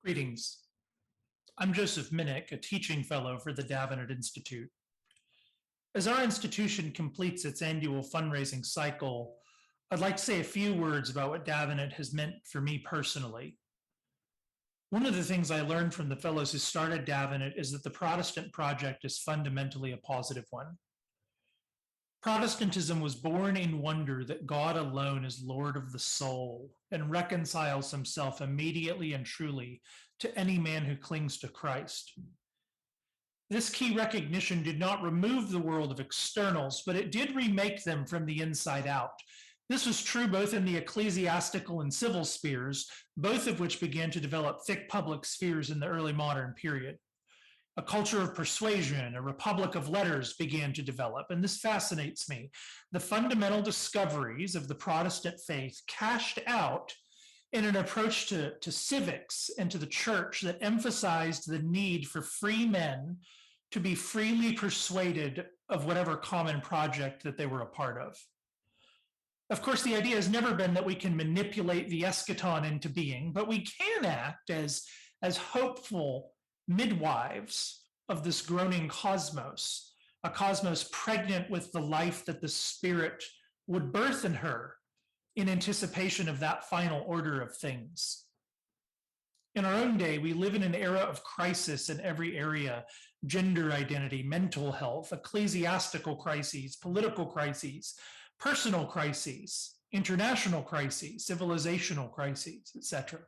Greetings. I'm Joseph Minnick, a teaching fellow for the Davenant Institute. As our institution completes its annual fundraising cycle, I'd like to say a few words about what Davenant has meant for me personally. One of the things I learned from the fellows who started Davenant is that the Protestant project is fundamentally a positive one. Protestantism was born in wonder that God alone is Lord of the soul and reconciles himself immediately and truly to any man who clings to Christ. This key recognition did not remove the world of externals, but it did remake them from the inside out. This was true both in the ecclesiastical and civil spheres, both of which began to develop thick public spheres in the early modern period. A culture of persuasion, a republic of letters began to develop, and this fascinates me. The fundamental discoveries of the Protestant faith cashed out in an approach to civics and to the church that emphasized the need for free men to be freely persuaded of whatever common project that they were a part of. Of course, the idea has never been that we can manipulate the eschaton into being, but we can act as hopeful midwives of this groaning cosmos, a cosmos pregnant with the life that the Spirit would birth in her in anticipation of that final order of things. In our own day, we live in an era of crisis in every area: gender identity, mental health, ecclesiastical crises, political crises, personal crises, international crises, civilizational crises, etc.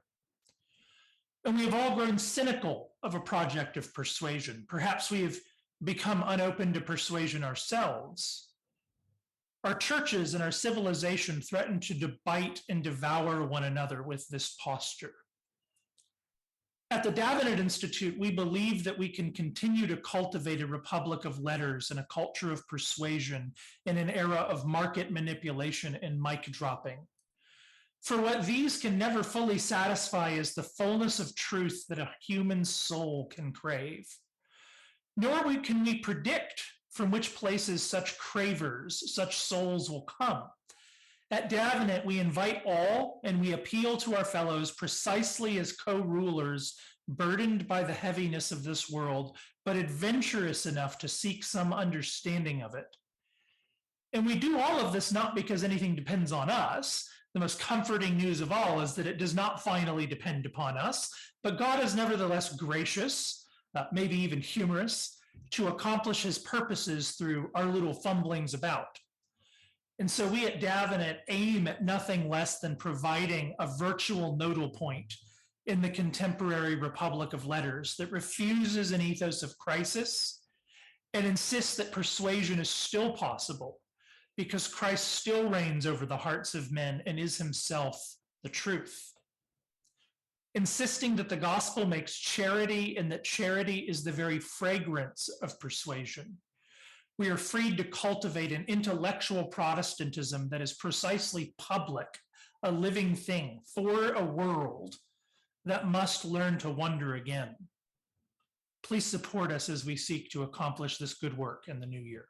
And we have all grown cynical of a project of persuasion. Perhaps we have become unopen to persuasion ourselves. Our churches and our civilization threaten to bite and devour one another with this posture. At the Davenant Institute, we believe that we can continue to cultivate a republic of letters and a culture of persuasion in an era of market manipulation and mic dropping. For what these can never fully satisfy is the fullness of truth that a human soul can crave. Nor can we predict from which places such cravers, such souls will come. At Davenant, we invite all and we appeal to our fellows precisely as co-rulers burdened by the heaviness of this world, but adventurous enough to seek some understanding of it. And we do all of this not because anything depends on us. The most comforting news of all is that it does not finally depend upon us, but God is nevertheless gracious, maybe even humorous, to accomplish his purposes through our little fumblings about. And so we at Davenant aim at nothing less than providing a virtual nodal point in the contemporary republic of letters that refuses an ethos of crisis and insists that persuasion is still possible because Christ still reigns over the hearts of men and is himself the truth. Insisting that the gospel makes charity and that charity is the very fragrance of persuasion. We are freed to cultivate an intellectual Protestantism that is precisely public, a living thing for a world that must learn to wonder again. Please support us as we seek to accomplish this good work in the new year.